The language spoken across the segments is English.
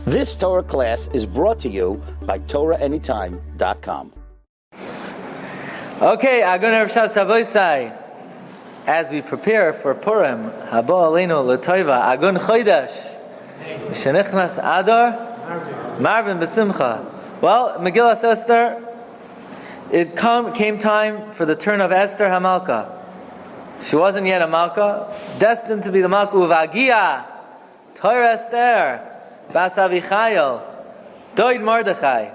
This Torah class is brought to you by TorahAnytime.com. Okay, Agun Erev Shabbos Havoisai. As we prepare for Purim, Haba Aleinu L'Toiva, Agun Chodesh, Shenichnas Adar, Marvin B'Simcha. Well, Megillah Esther, it came time for the turn of Esther Hamalka. She wasn't yet a Malka, destined to be the Malka Ovadia, Torah Esther, Bas Avichayil, Doid Mordechai.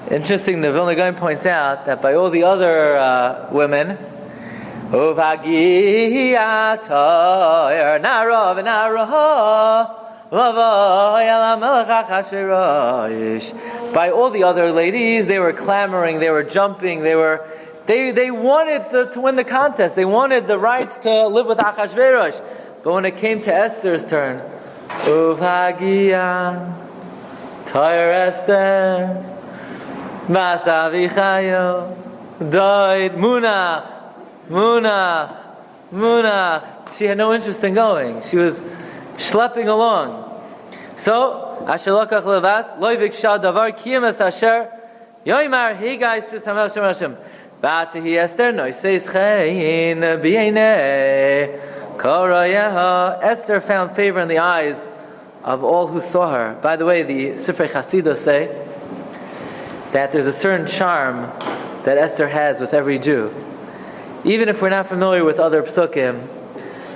Interesting, the Vilna Gaon points out that by all the other women, Ovagia Toyer Nara v'Nara Lavoy Melech HaChashverosh. By all the other ladies, they were clamoring, they were jumping, they wanted to win the contest. They wanted the rights to live with Achashverosh. But when it came to Esther's turn, Ovagia Toyer Esther Masavichayo died Munach. She had no interest in going. She was schlepping along. So, Asher Lokach Levas, Loivik Shah Davar, Kiyamas Asher, Yoimar, hey guys, just Hamal Shem Hashem. Ba'atihi Esther, Noiseis Chein, B'yeineh, Korayeha. Esther found favor in the eyes of all who saw her. By the way, the Sifrei Chassidos say that there's a certain charm that Esther has with every Jew. Even if we're not familiar with other psukim,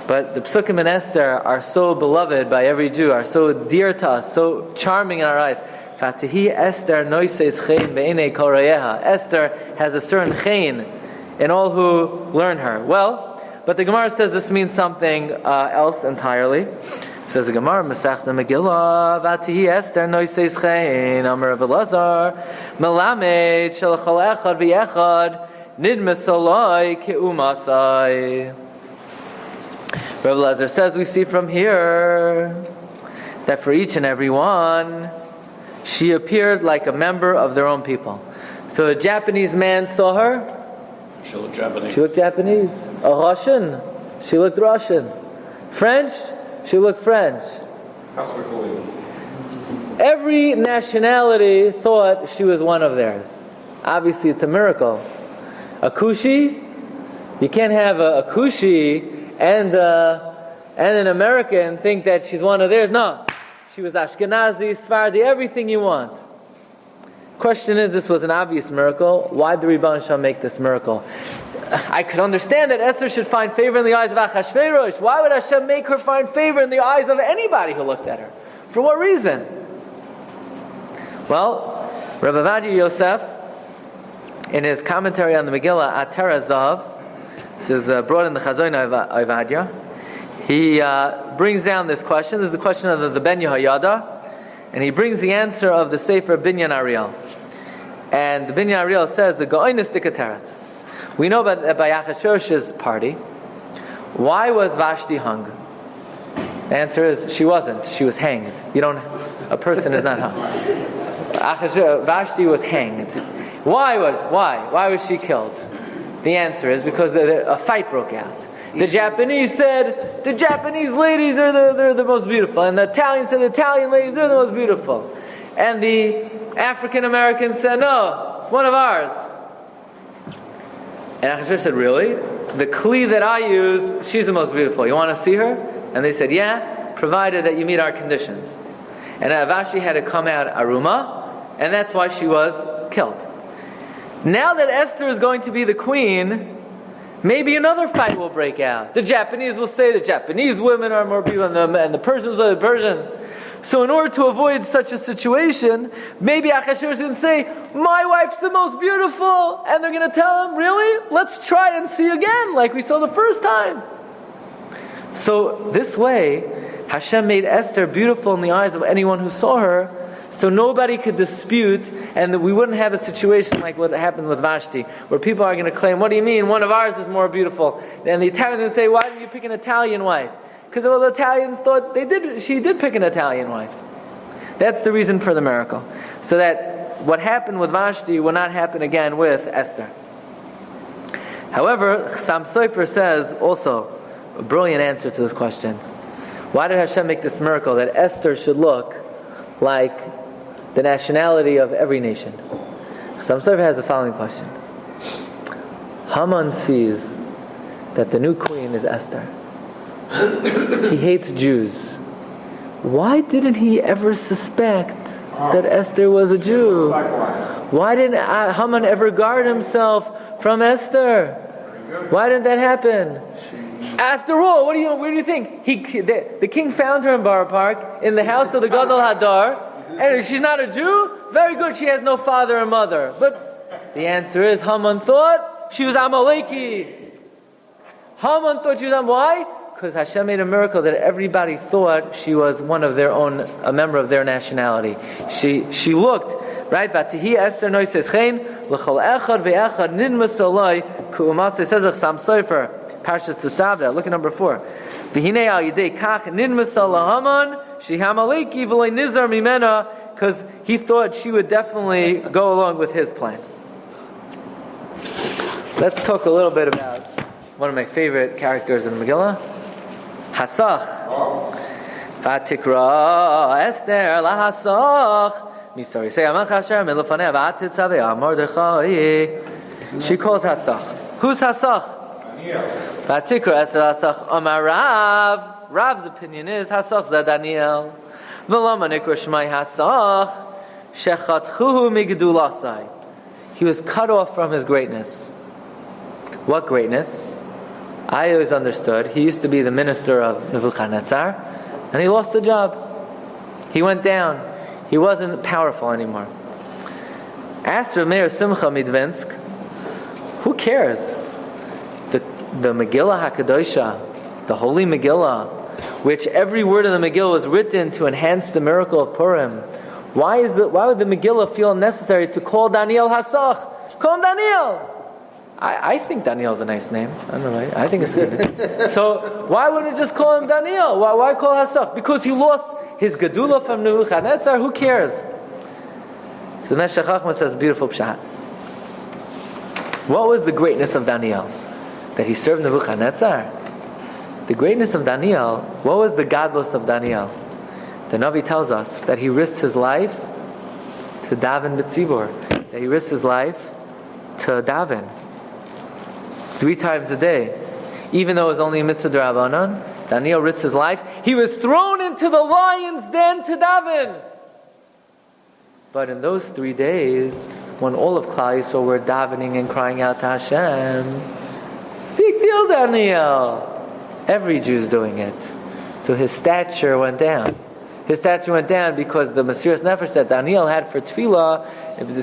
but the psukim in Esther are so beloved by every Jew, are so dear to us, so charming in our eyes. Fatihi Esther noises chein be'enei kol rayeha. Esther has a certain chein in all who learn her. Well, but the Gemara says this means something else entirely. Says the Gemara, Masechta Megillah, Vatihi Esther noises chein, Amar Rabbi Lazar, Melamed shel chol echad v'echad nidmas aloi keumasai. Rabbi Lazar says we see from here that for each and every one, she appeared like a member of their own people. So a Japanese man saw her. She looked Japanese. A Russian. She looked Russian. French. She looked French. Every nationality thought she was one of theirs. Obviously, it's a miracle. A Kushi, you can't have a Kushi and an American think that she's one of theirs. No, she was Ashkenazi, Sephardi, everything you want. Question is, this was an obvious miracle. Why did the Rebbeinu Shalom make this miracle? I could understand that Esther should find favor in the eyes of Achashverosh. Why would Hashem make her find favor in the eyes of anybody who looked at her? For what reason? Well, Rabbi Ovadia Yosef, in his commentary on the Megillah, Atera Zav, this is brought in the Chazon Ovadia, he brings down this question. This is the question of the Ben Yehoyada, and he brings the answer of the Sefer Binyan Ariel. And the Binyan Ariel says, the Go'onis Dikateretz. We know by Achashverosh's party, why was Vashti hung? The answer is, she wasn't. She was hanged. A person is not hung. Vashti was hanged. Why was she killed? The answer is because a fight broke out. The Japanese said the Japanese ladies they're the most beautiful, and the Italians said the Italian ladies are the most beautiful, and the African Americans said no, it's one of ours. And Achashverosh said, really? The Kli that I use, she's the most beautiful. You want to see her? And they said, yeah, provided that you meet our conditions. And Vashti had to come out Aruma, and that's why she was killed. Now that Esther is going to be the queen, maybe another fight will break out. The Japanese will say the Japanese women are more beautiful, and the Persians are the Persian. So in order to avoid such a situation, maybe Achashverosh is going to say, my wife's the most beautiful, and they're going to tell him, really? Let's try and see again, like we saw the first time. So this way, Hashem made Esther beautiful in the eyes of anyone who saw her, so nobody could dispute, and that we wouldn't have a situation like what happened with Vashti, where people are going to claim, what do you mean, one of ours is more beautiful? And the Italians are going to say, why did you pick an Italian wife? Because the Italians thought she did pick an Italian wife. That's the reason for the miracle. So that what happened with Vashti will not happen again with Esther. However, Chassam Sofer says also a brilliant answer to this question. Why did Hashem make this miracle that Esther should look like the nationality of every nation? Some sort of has the following question. Haman sees that the new queen is Esther. He hates Jews. Why didn't he ever suspect that Esther was a Jew? Why didn't Haman ever guard himself from Esther? Why didn't that happen? After all, what do you think? The king found her in Borough Park, in the house of the Gadol Hadar, and she's not a Jew? Very good, she has no father and mother. But the answer is, Haman thought she was Amaleki. Haman thought she was why? Because Hashem made a miracle that everybody thought she was one of their own, a member of their nationality. She looked, right? Vatihi Esther noises chen l'chol echad ve'echad ninmas aloi ku'umas. It says of Sam Sofer, Parsha Tusavda. Look at number 4. V'hinei al yidei kach ninmas Haman shehamaleki v'lei nizar mimena, because he thought she would definitely go along with his plan. Let's talk a little bit about one of my favorite characters in the Megillah, Hasach. Vatikra Esther lahasach. Misori say Amach Hashem milofaneh v'atitzaveh Mordechai. She calls Hasach. Who's Hasach? Vatikra Esther lahasach. Amar Rav. Rav's opinion is Hasach is Daniel. V'lama nikra shmai Hasach shechatchuhu migdulasai. He was cut off from his greatness. What greatness? I always understood he used to be the minister of Nebuchadnezzar, and he lost the job. He went down. He wasn't powerful anymore. Asked Rav Meir Simcha Midvinsk, who cares? The Megillah HaKadosha, the Holy Megillah, which every word of the Megillah was written to enhance the miracle of Purim. Why would the Megillah feel necessary to call Daniel Hasach? Call him Daniel! I think Daniel's a nice name. I don't know. I think it's a good name. So why wouldn't it just call him Daniel? Why call Hasach? Because he lost his Gedula from Nebuchadnezzar. Who cares? So Meshech Chochmah says, beautiful pshat. What was the greatness of Daniel? That he served Nebuchadnezzar? The greatness of Daniel, what was the godless of Daniel? The Navi tells us that he risked his life to daven b'tzibur. That he risked his life to daven 3 times a day. Even though it was only a mitzvah d'Rabbanan, Daniel risked his life. He was thrown into the lion's den to daven. But in those 3 days, when all of Klal Yisrael were davening and crying out to Hashem, big deal, Daniel. Every Jew's doing it. So his stature went down. His stature went down because the Mesiras Nefesh that Daniel had for Tefillah,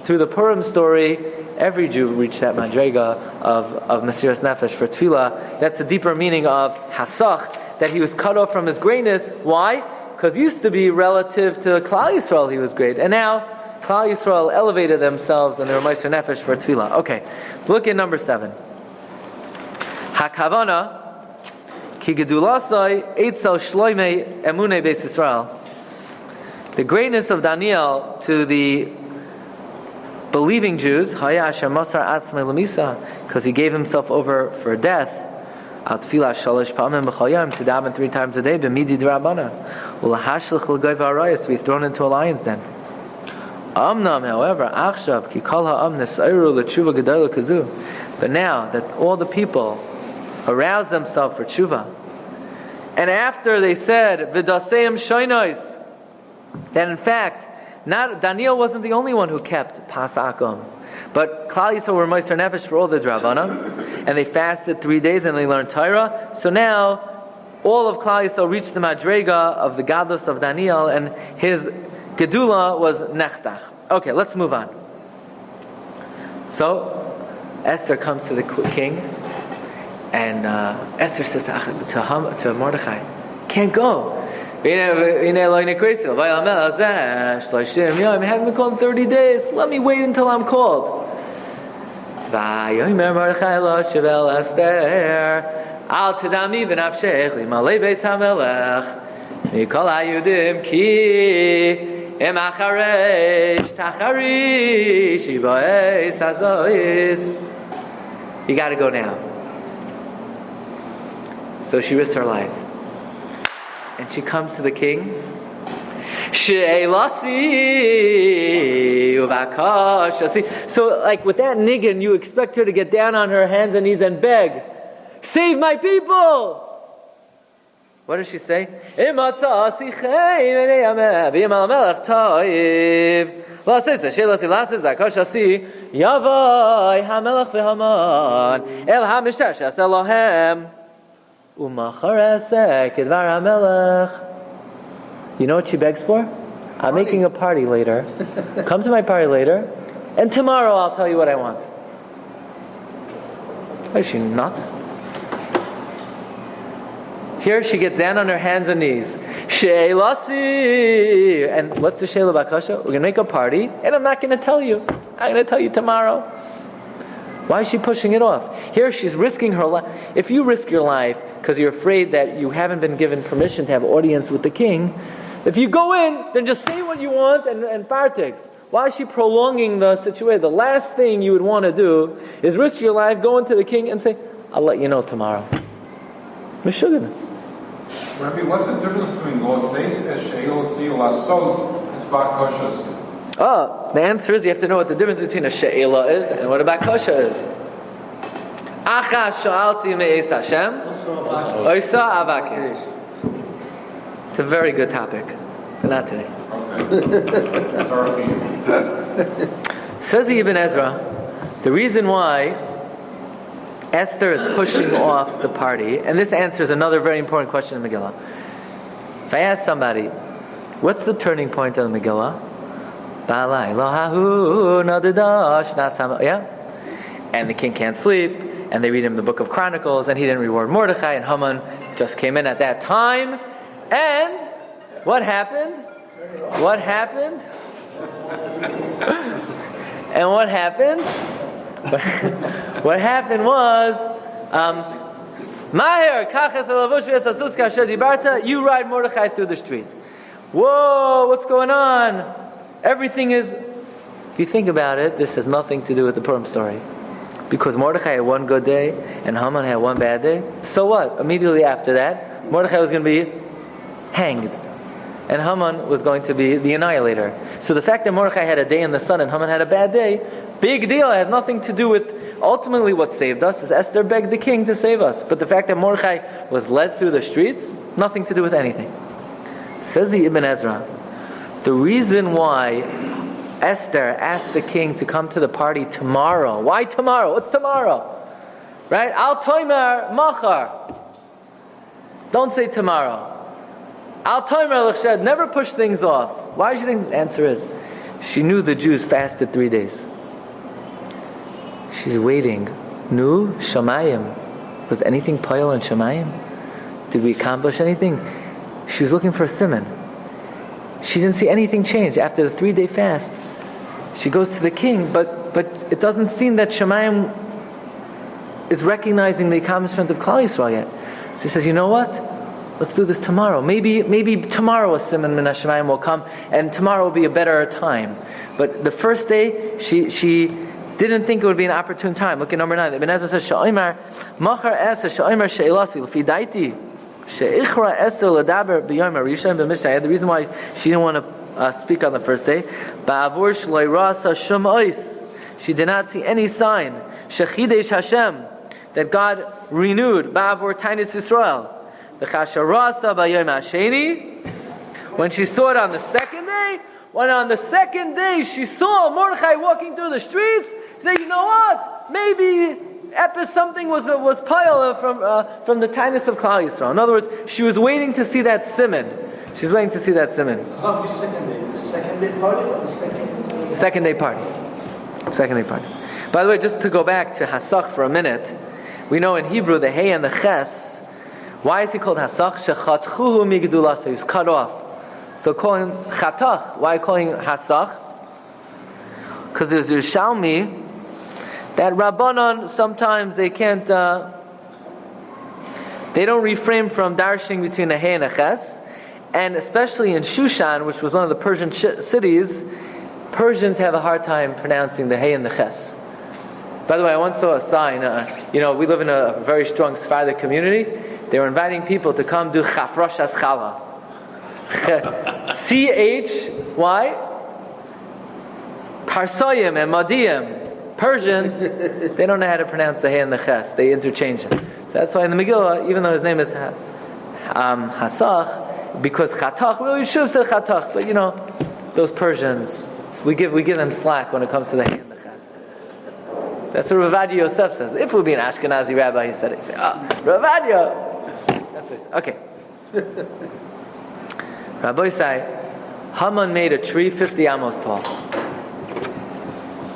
through the Purim story, every Jew reached that madrega of Mesiras Nefesh for Tefillah. That's the deeper meaning of Hasach, that he was cut off from his greatness. Why? Because used to be relative to Klal Yisrael he was great. And now, Klal Yisrael elevated themselves and they were Mesiras Nefesh for Tefillah. Okay, so look at number 7. Hakavana, ki gedulasai eitzel shloimei emunei beis Yisrael. The greatness of Daniel to the believing Jews, because he gave himself over for death, to daven 3 times a day, to be thrown into a lion's den. However, but now that all the people aroused themselves for tshuva, and after they said, V'daseim shoynois, that in fact, Daniel wasn't the only one who kept Pasakum, but Klal Yisrael were Meiser Nefesh for all the Drabanans, and they fasted 3 days and they learned Torah. So now, all of Klal Yisrael reached the madrega of the godless of Daniel, and his Gedula was Nechtach. Okay, let's move on. So, Esther comes to the king, and Esther says to Mordechai, can't go. I haven't been called in 30 days. Let me wait until I'm called. You got to go now. So she risks her life. And she comes to the king. So like with that niggin, you expect her to get down on her hands and knees and beg, save my people! What does she say? You know what she begs for? I'm making a party later. Come to my party later, and tomorrow I'll tell you what I want. Is she nuts? Here she gets down on her hands and knees. She'elasi. And what's the Sheila Bakasha? We're going to make a party, and I'm not going to tell you. I'm going to tell you tomorrow. Why is she pushing it off? Here she's risking her life. If you risk your life because you're afraid that you haven't been given permission to have audience with the king, if you go in, then just say what you want and partic. Why is she prolonging the situation? The last thing you would want to do is risk your life, go into the king and say, I'll let you know tomorrow. Meshuggah. Rabbi, what's the difference between Losseis and She'elasi or Lasos and Bakashas? Oh, the answer is you have to know what the difference between a she'ela is and what a bakasha is. Acha sha'alti me'es Hashem, oisa avakesh. It's a very good topic, but not today. Okay. Says the Ibn Ezra, the reason why Esther is pushing off the party, and this answers another very important question in Megillah. If I ask somebody, what's the turning point of the Megillah? Yeah? And the king can't sleep, and they read him the book of Chronicles, and he didn't reward Mordechai, and Haman just came in at that time. And what happened? What happened? And what happened? What happened was, you ride Mordechai through the street. Whoa, what's going on? Everything is, if you think about it, this has nothing to do with the Purim story. Because Mordechai had one good day and Haman had one bad day. So what? Immediately after that, Mordechai was going to be hanged. And Haman was going to be the annihilator. So the fact that Mordechai had a day in the sun and Haman had a bad day, big deal. It has nothing to do with, ultimately what saved us is Esther begged the king to save us. But the fact that Mordechai was led through the streets, nothing to do with anything. Says the Ibn Ezra, the reason why Esther asked the king to come to the party tomorrow. Why tomorrow? What's tomorrow? Right? Al toimer machar. Don't say tomorrow. Al toimer l'chshed. Never push things off. Why do you think the answer is? She knew the Jews fasted 3 days. She's waiting. Nu shamayim. Was anything pile in shamayim? Did we accomplish anything? She was looking for a simon. She didn't see anything change after the 3-day fast. She goes to the king, but it doesn't seem that Shemayim is recognizing the accomplishment of Klal Yisrael yet. So he says, you know what? Let's do this tomorrow. Maybe tomorrow a simon min Shemayim will come, and tomorrow will be a better time. But the first day, she didn't think it would be an opportune time. Look at number 9. Ibn Ezra says, Sha'imar machar esa sha'imar she'ilasi l'fi daiti. The reason why she didn't want to speak on the first day, she did not see any sign that God renewed when she saw it on the second day. When on the second day she saw Mordechai walking through the streets, she said, you know what? Maybe something was pile from the tightness of Klal Yisrael. In other words, she was waiting to see that simon. She's waiting to see that simon. Second day party or the Second day party. Second day party. By the way, just to go back to Hasach for a minute, we know in Hebrew the Hey and the Ches. Why is he called Hasach? Shechatchuhu migdulasa. He's cut off. So call him Chatach. Why calling him Hasach? Because there's Yerushalmi that Rabbanon sometimes they can't. They don't refrain from darshing between a Hey and a Ches. And especially in Shushan, which was one of the Persian cities, Persians have a hard time pronouncing the Hey and the Ches. By the way, I once saw a sign, we live in a very strong Sephardic community. They were inviting people to come do Chafrosh Chala. CHY. Parsayim and Madiyim. Persians, they don't know how to pronounce the Hay and the Ches. They interchange it. So that's why in the Megillah, even though his name is Hasach, because Chatach, well, you should have said Chatach, but those Persians, we give them slack when it comes to the Hay and the Ches. That's what Ovadia Yosef says. If it would be an Ashkenazi rabbi, he said it. He'd say, Ovadia. That's what he said. Okay. Rabbi say, Haman made a tree 50 amos tall.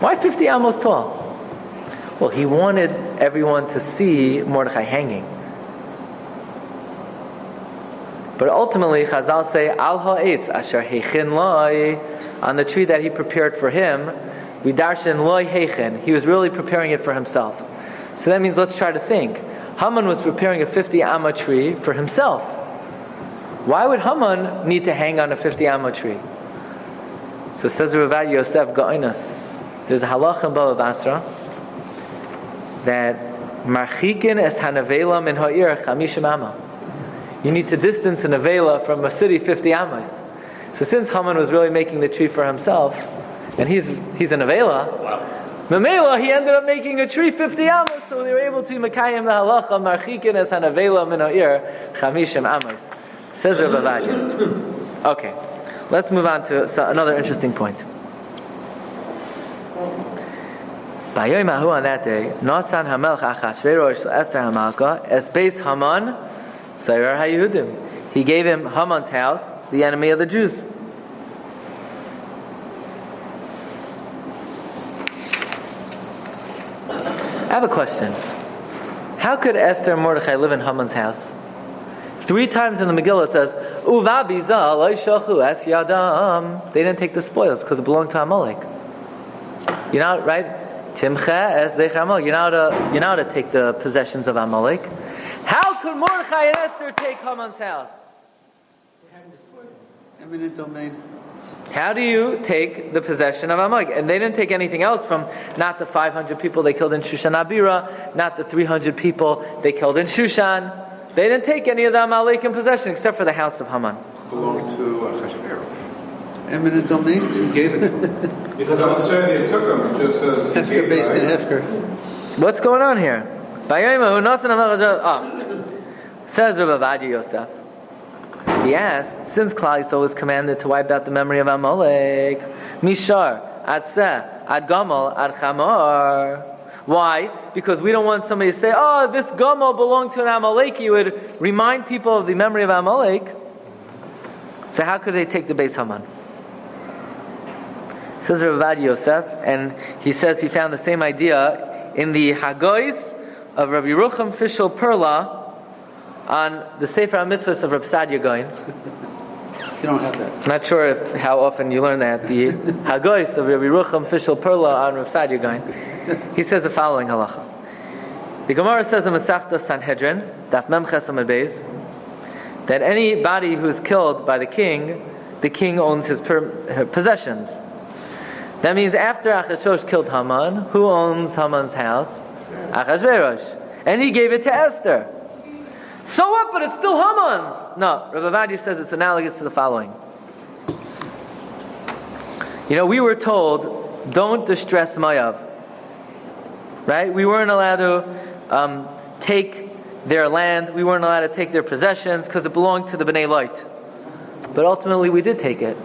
Why 50 amos tall? Well, he wanted everyone to see Mordechai hanging. But ultimately, Chazal say, Al ha'etz asher heichin loy, on the tree that he prepared for him, vidarshin loy heichin. He was really preparing it for himself. So that means, let's try to think. Haman was preparing a 50 amma tree for himself. Why would Haman need to hang on a 50 amma tree? So says Rabbi Yosef Ga'inas. There's a halach in Bava Basra that marchikin es hanavela min ha'ir chamishim amma. You need to distance an avela from a city 50 amas. So since Haman was really making the tree for himself, and he's an avela, Mamela, he ended up making a tree 50 amas, so they were able to makayim the halacha marchikin es hanavela min ha'ir chamishim amas. Says Rabbi Ovadia. Okay, let's move on to another interesting point. Bayomahu, on that day, Nasan Hamelch Achashverosh Esther Hamalka Esbeis Haman Sayar HaYehudim. He gave him Haman's house, the enemy of the Jews. I have a question. How could Esther and Mordechai live in Haman's house? 3 times in the Megillah it says, Uvabiza lo shachu es yadam. They didn't take the spoils because it belonged to Amalek. Right? Timcha es Amalek. You're not to take the possessions of Amalek. How could Mordechai and Esther take Haman's house? Eminent domain. How do you take the possession of Amalek? And they didn't take anything else from not the 500 people they killed in Shushan Abira, not the 300 people they killed in Shushan. They didn't take any of the Amalek in possession except for the house of Haman. Belongs to Achashverosh. Eminent domain. He gave it to him. Because I'm not saying he took him, it just says... Hefker based in Hefker. What's going on here? Says Rabbi Ovadia Yosef. He asked, since Klal Yisrael was commanded to wipe out the memory of Amalek, Mishar, Ad Seh, Ad Gamal, Ad Chamar. Why? Because we don't want somebody to say, this Gamal belonged to an Amaleki. It would remind people of the memory of Amalek. So how could they take the Beis Haman? Says Rabbi Ovadia Yosef, and he says he found the same idea in the Hagois of Rabbi Yerucham Fishel Perla on the Sefer HaMitzvahs of Rabbi Sadia Gaon. You don't have that. I'm not sure how often you learn that. The Hagois of Rabbi Yerucham Fishel Perla on Rabbi Sadia Gaon. He says the following halacha. The Gemara says in Masechta Sanhedrin, Daf Mem Ches Amud Beis, that anybody who is killed by the king owns his possessions. That means after Achashverosh killed Haman, who owns Haman's house? Achashverosh. And he gave it to Esther. So what? But it's still Haman's. No, Rabbi Ovadia says it's analogous to the following. We were told, don't distress Mayav. Right? We weren't allowed to take their land. We weren't allowed to take their possessions because it belonged to the Bnei Lot. But ultimately we did take it.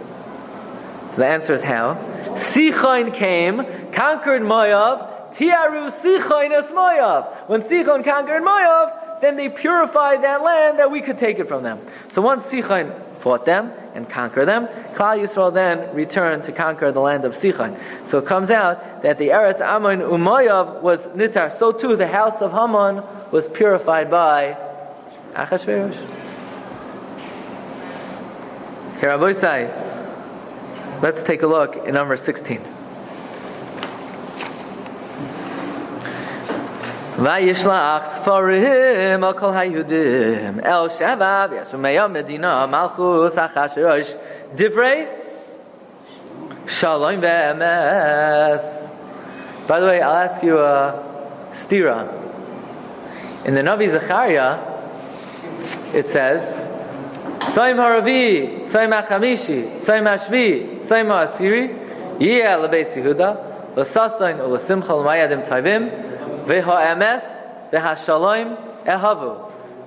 So the answer is how? Sichon came, conquered Moav, Tiaru Sichon es Moav. When Sichon conquered Moav, then they purified that land that we could take it from them. So once Sichon fought them and conquered them, Klal Yisrael then returned to conquer the land of Sichon. So it comes out that the Eretz Ammon Umoav was Nitar. So too the house of Haman was purified by Achashverosh. Here, Rabbi Say, let's take a look in number 16. Vayishlach Sfarim al kol hayudim el shavav yasumei medina malchus Achashverosh divrei shalom ve'emes. By the way, I'll ask you a stira. In the Navi Zechariah, it says Saim haravi, saim hachamishi, saim hashvi, saim ha'asiri, yeh lebeis Yehuda, l'sasayin u'lesimcha l'mayadim tavim, v'ha'emes, v'ha'shalom ehavu.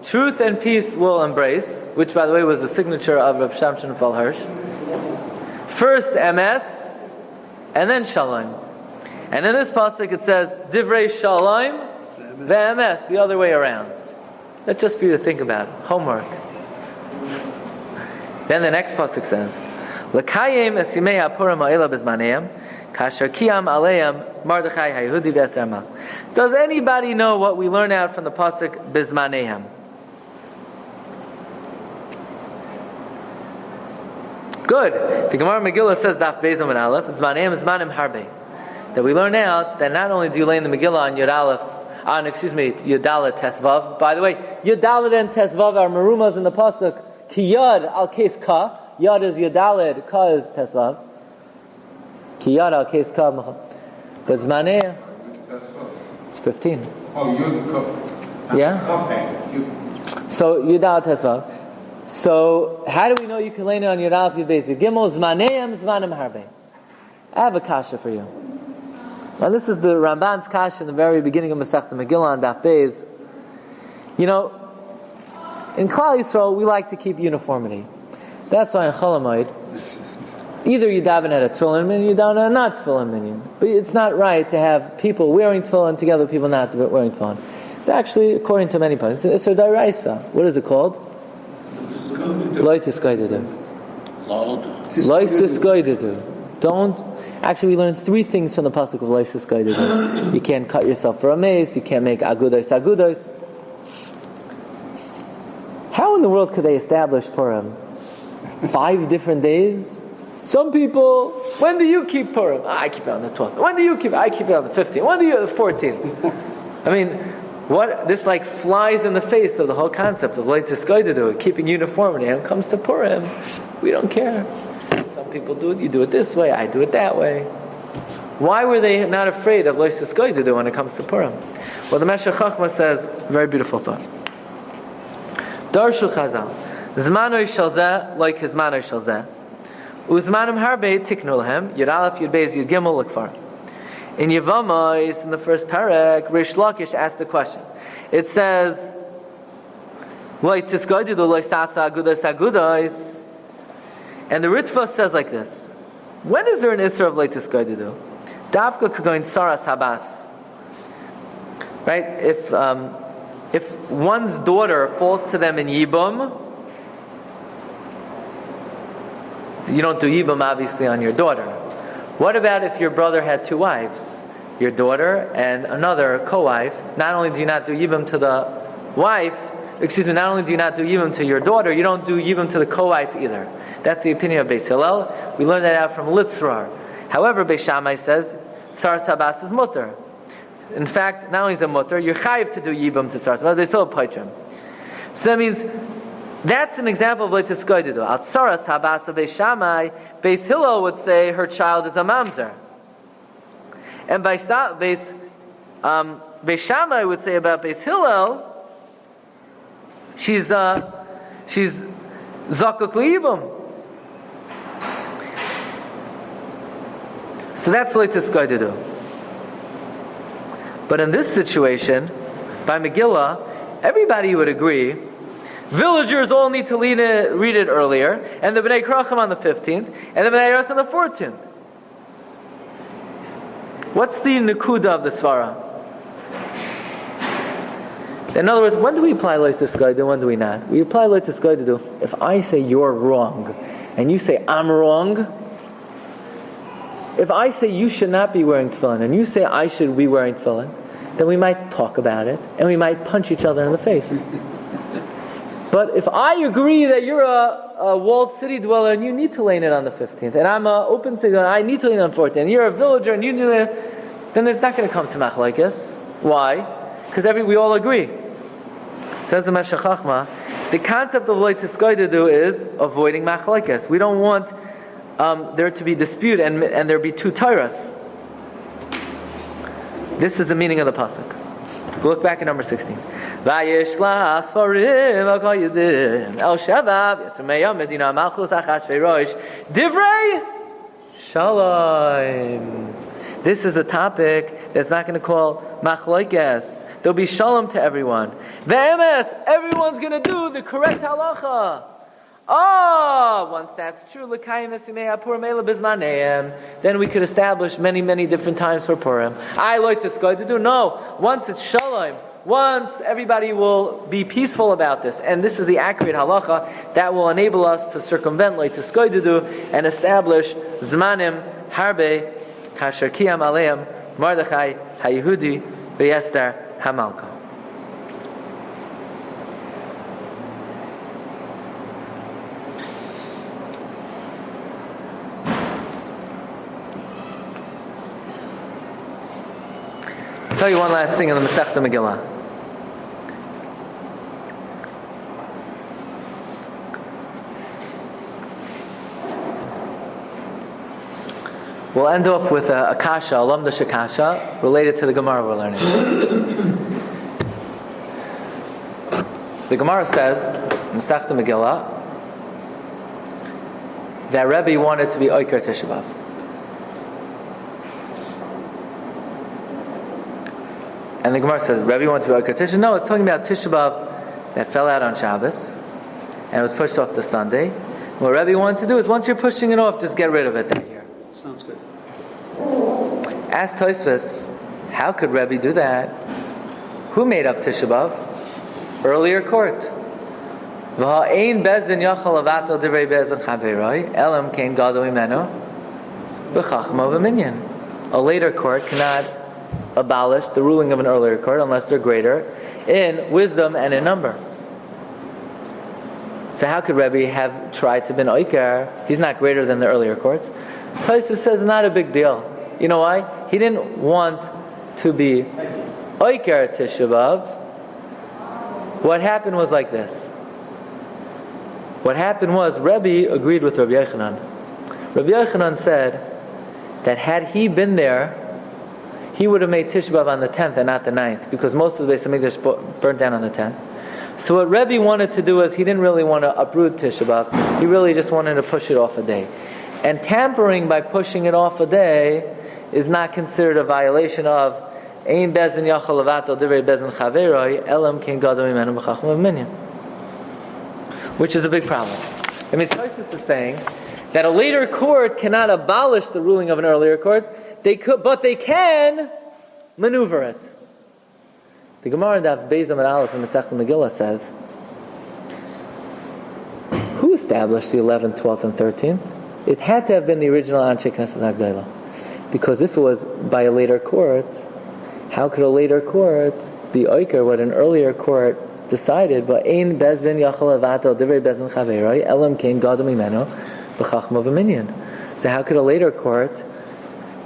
Truth and peace will embrace, which by the way was the signature of Reb Shamshon Fal Hirsch. First emes, and then shalom. And in this pasuk it says, divrei shalom, ve'emes, the other way around. That's just for you to think about. Homework. Then the next pasuk says, L'kayim esimei ha'purim ha'ela bezmaneim, kasher kiyam aleim Mardechai ha'yehudi v'eserma. Does anybody know what we learn out from the pasuk bezmaneim? Good. The Gemara Megillah says Daf Beis Amud Aleph, Zmaneim Zmanim Harbe. That we learn out that not only do you lay in the Megillah on Yud Aleph, Yud Dalet Tesvav. By the way, Yud Dalet and Tesvav are marumas in the pasuk. Ki Yad al Kes Ka. Yad is Yud Dalet, Ka is Tesvav. Ki Yad al Kes Ka. But Zmaneim, it's 15. Oh, Yud Ka. Yeah. So Yud Dalet Tesvav. So, how do we know you can lay it on your Aleph Yud Beis? Gimel Zmaneim Zmanim Harbe. I have a kasha for you. Now, this is the Ramban's kasha in the very beginning of Masechta Megillah on Daf Beis. You know, in Klal Yisrael, we like to keep uniformity. That's why in Chol Hamoed, either you daven at a tefillin minyan, you daven at a not tefillin minyan. But it's not right to have people wearing tefillin together with people not wearing tefillin. It's actually, according to many places, it's a d'oraisa. What is it called? Loy tiskoidedu. Don't. Actually, we learn three things from the pasuk of Loy tiskoidedu. You can't cut yourself for a mace. You can't make agudos. How in the world could they establish Purim? 5 different days? Some people, when do you keep Purim? I keep it on the 12th. When do you keep it? I keep it on the 15th. When do you, the 14th? I mean, what, this like flies in the face of the whole concept of Leit Tiskoidedu, keeping uniformity. When it comes to Purim, we don't care. Some people do it, you do it this way, I do it that way. Why were they not afraid of Leit Tiskoidedu when it comes to Purim? Well, the Meshech Chochmah says, very beautiful thought. Darshu Chazal, Zmanoi Shalzeh, like his Zmanoi Shalzeh. Uzmanim Harbe Tiknu Lahem, Yud Aleph, Yud Beis, Yud Gimel, Lakfar. In Yevamos, in the first parak, Rish Lakish asked the question. It says, and the Ritva says like this. When is there an Isra of Leit Tiskoidedu? Davka Kagoin Saras Habas. Right? If one's daughter falls to them in Yibum, you don't do Yibum obviously on your daughter. What about if your brother had 2 wives? Your daughter and another co-wife. Not only do you not do Yibum to the wife, not only do you not do Yibum to your daughter, you don't do Yibum to the co-wife either. That's the opinion of Beis Hillel. We learned that out from Litzrar. However, Beis Shammai says, Tsar Sabas is mutter. In fact, not only is it mutter, you're chayiv to do Yibum to Tsar Sabas, they still have Paitrim. So that means, that's an example of Leit Tiskoidedu. Al Tsaras Habas of Beis Shammai, Beis Hillel would say her child is a mamzer. And Beis Shammai would say about Beis Hillel, she's zakuk liibum. So that's Leit Tiskoidedu. But in this situation, by Megillah, everybody would agree. Villagers all need to read it earlier, and the Bnei Krachim on the 15th, and the Bnei Yos on the 14th. What's the Nakuda of the Svara? In other words, when do we apply Leit Tiskoidedu, when do we not? We apply Leit Tiskoidedu if I say you're wrong, and you say I'm wrong. If I say you should not be wearing tefillin, and you say I should be wearing tefillin, then we might talk about it, and we might punch each other in the face. But if I agree that you're a walled city dweller and you need to lay in it on the 15th, and I'm an open city dweller, I need to lay in on the 14th, and you're a villager and you do it, then there's not going to come to machlokes. Why? Because we all agree. Says the Meshech Chochmah, the concept of Leit Tiskoidedu is avoiding machlokes. We don't want there to be dispute and there be 2 Torahs. This is the meaning of the pasuk. Look back at number 16. Vayishla Sfarim Akoyedim El Shavav Yisrameya Medina Malchus Achashverosh Divrei Shalom. This is a topic that's not going to call Machlokes. There'll be shalom to everyone. Ve'emes, everyone's going to do the correct halacha. Once that's true, then we could establish many, many different times for Purim. I like to do. No, once it's shalom, once everybody will be peaceful about this, and this is the accurate halacha that will enable us to circumvent like to skoidudu and establish zmanim harbe kasher kiyam aleim Mordechai hayehudi v'Yester hamalka. I'll tell you one last thing in the Masechta Megillah. We'll end off with a kasha, a lamdash kasha, related to the Gemara we're learning. The Gemara says, in Masechta Megillah, that Rebbe wanted to be Oiker Tisha B'Av. And the Gemara says, Rebbe wanted to be Oiker Tisha B'Av. No, it's talking about Tisha B'Av that fell out on Shabbos, and it was pushed off to Sunday. What Rebbe wanted to do is, once you're pushing it off, just get rid of it that year. Sounds good. Ask Tosfos, how could Rebbe do that? Who made up Tisha B'Av? Earlier court. V'ha'ein bezdin yachal avato divrei bezdin chaveroi elam kein gadol imeno b'chachma v'minyan. A later court cannot abolish the ruling of an earlier court unless they're greater in wisdom and in number. So how could Rebbe have tried to be Oiker? He's not greater than the earlier courts. Tosfos says not a big deal. You know why? He didn't want to be Oiker Tisha B'Av. What happened was like this. What happened was Rebbe agreed with Rabbi Yochanan. Rabbi Yochanan said that had he been there, he would have made Tisha B'Av on the 10th and not the 9th, because most of the Beis HaMikdash burnt down on the 10th. So what Rebbe wanted to do was, he didn't really want to uproot Tisha B'Av. He really just wanted to push it off a day. And tampering by pushing it off a day is not considered a violation of Ein bezin yachal levatel divrei bezin chaveroi elam kein gadol imenu b'chachma v'minyan, which is a big problem. I mean, Tosfos is saying that a later court cannot abolish the ruling of an earlier court. They could, but they can maneuver it. The Gemara in Daf Beis Amud Aleph in Masechta Megillah says, who established the 11th, 12th, and 13th? It had to have been the original Anshe Knesset HaGdolah, because if it was by a later court, how could a later court be Oiker what an earlier court decided? But ein bezdin yachal avato divrei bezdin chaveroi elam kein gadol imeno b'chachma v'minyan. So how could a later court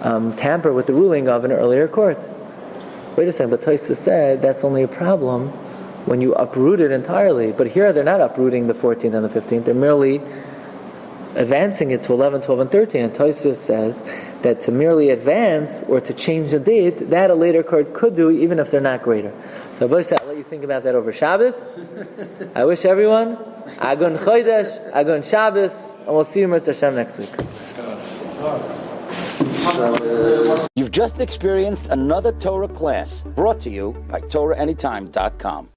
tamper with the ruling of an earlier court? Wait a second, but Tosfos said that's only a problem when you uproot it entirely. But here they're not uprooting the 14th and the 15th. They're merely advancing it to 11, 12, and 13. And Tosfos says that to merely advance or to change the date, that a later court could do even if they're not greater. So I'll let you think about that over Shabbos. I wish everyone Agun Chodesh, Agun Shabbos, and we'll see you Mirz Hashem next week. You've just experienced another Torah class brought to you by TorahAnytime.com.